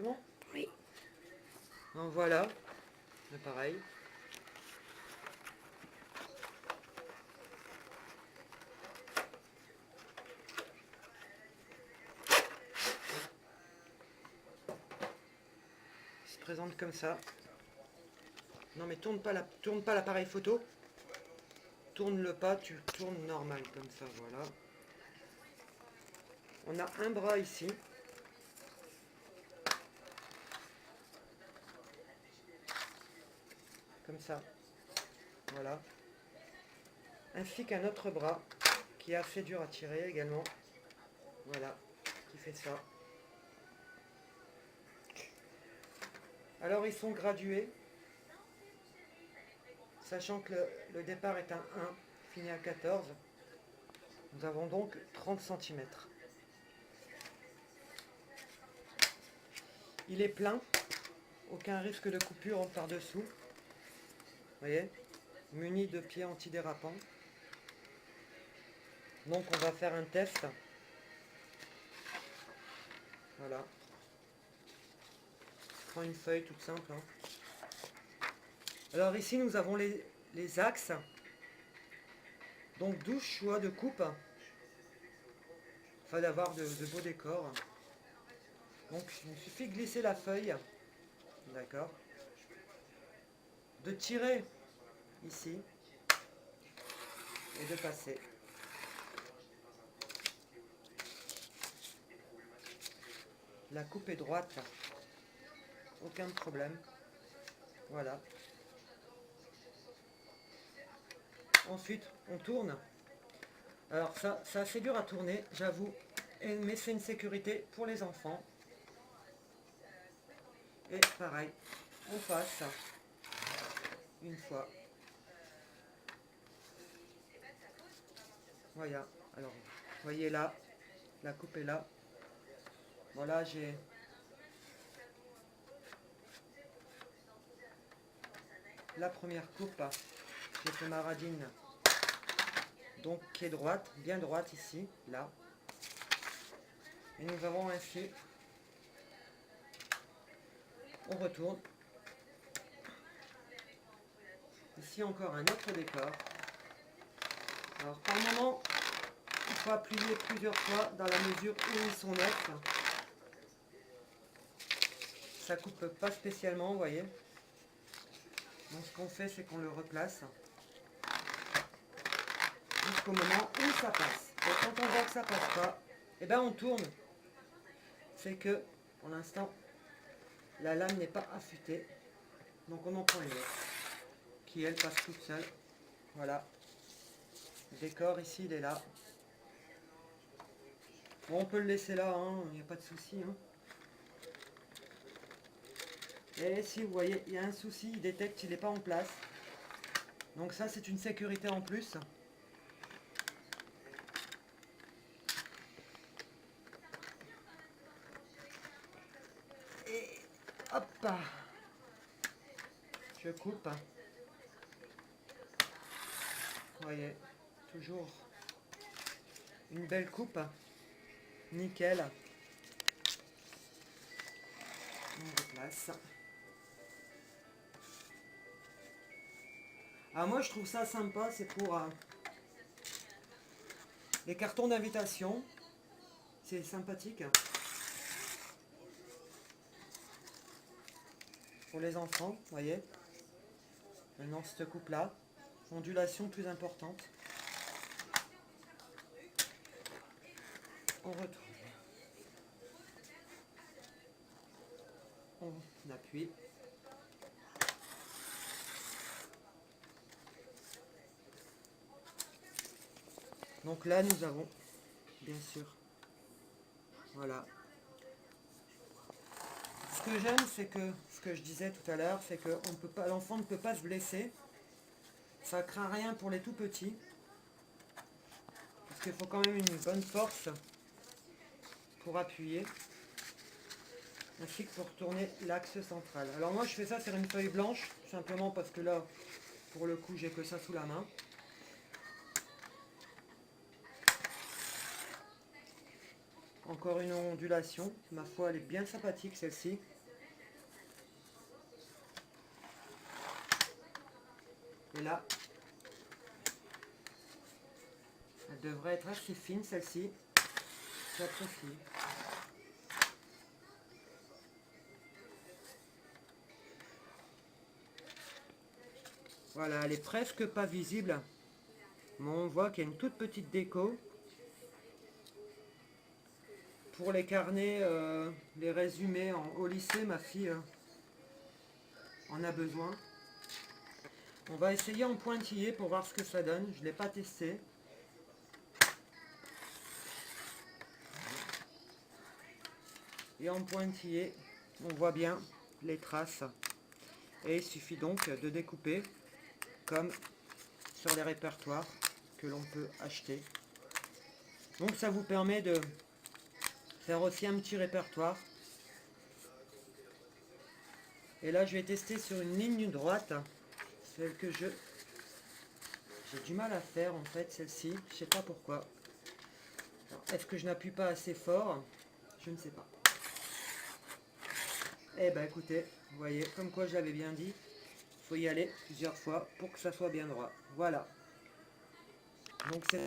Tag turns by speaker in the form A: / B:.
A: C'est bon?
B: Oui.
A: Donc voilà, c'est pareil. Il se présente comme ça. Non mais tourne pas l'appareil photo. Tourne-le pas, tu tournes normal comme ça, voilà. On a un bras ici. Comme ça. Voilà. Ainsi qu'un autre bras qui est assez dur à tirer également. Voilà, qui fait ça. Alors ils sont gradués, sachant que le départ est un 1, fini à 14. Nous avons donc 30 cm. Il est plein, aucun risque de coupure par-dessous. Vous voyez, muni de pieds antidérapants. Donc on va faire un test. Voilà. Je prends une feuille toute simple. Alors ici nous avons les axes. Donc 12 choix de coupe. Afin d'avoir de beaux décors. Donc il suffit de glisser la feuille. D'accord. De tirer ici. Et de passer. La coupe est droite. Aucun problème. Voilà. Ensuite, on tourne. Alors ça, c'est assez dur à tourner, j'avoue. Mais c'est une sécurité pour les enfants. Et pareil, on passe une fois. Voilà. Alors, vous voyez là, la coupe est là. Voilà, j'ai la première coupe. J'ai fait ma radine. Donc, qui est droite, bien droite ici, là. Et nous avons ainsi, on retourne. Ici encore un autre décor. Alors par moment, il faut appuyer plusieurs fois dans la mesure où ils sont nets. Ça coupe pas spécialement, vous voyez. Donc ce qu'on fait, c'est qu'on le replace jusqu'au moment où ça passe. Et quand on voit que ça passe pas, et ben on tourne. C'est que pour l'instant, la lame n'est pas affûtée. Donc on en prend une autre, qui elle passe toute seule. Voilà. Le décor ici, il est là. Bon, on peut le laisser là, il n'y a pas de souci. Et si vous voyez, il y a un souci, il détecte qu'il n'est pas en place. Donc ça, c'est une sécurité en plus. Et hop, je coupe. Vous voyez, toujours une belle coupe. Nickel. On replace. Alors moi, je trouve ça sympa, c'est pour les cartons d'invitation. C'est sympathique. Pour les enfants, vous voyez. Maintenant, cette coupe-là. Ondulation plus importante. On retourne. On appuie. Donc là, nous avons, bien sûr, voilà. Ce que j'aime, c'est que, ce que je disais tout à l'heure, c'est que l'enfant ne peut pas se blesser. Ça craint rien pour les tout petits. Parce qu'il faut quand même une bonne force pour appuyer. Ainsi que pour tourner l'axe central. Alors moi, je fais ça sur une feuille blanche, simplement parce que là, pour le coup, j'ai que ça sous la main. encore une ondulation. Ma foi, elle est bien sympathique celle-ci. Et là, elle devrait être assez fine celle-ci. J'apprécie. Voilà, elle est presque pas visible. Mais on voit qu'il y a une toute petite déco. Pour les carnets, les résumés au lycée, ma fille en a besoin. On va essayer en pointillé pour voir ce que ça donne. Je ne l'ai pas testé. Et en pointillé, on voit bien les traces. Et il suffit donc de découper comme sur les répertoires que l'on peut acheter. Donc ça vous permet de faire aussi un petit répertoire. Et là je vais tester sur une ligne droite, celle que j'ai du mal à faire en fait, celle-ci, je sais pas pourquoi. Est-ce que je n'appuie pas assez fort? Je ne sais pas. Eh ben écoutez, vous voyez, comme quoi je l'avais bien dit, il faut y aller plusieurs fois pour que ça soit bien droit. Voilà. Donc c'est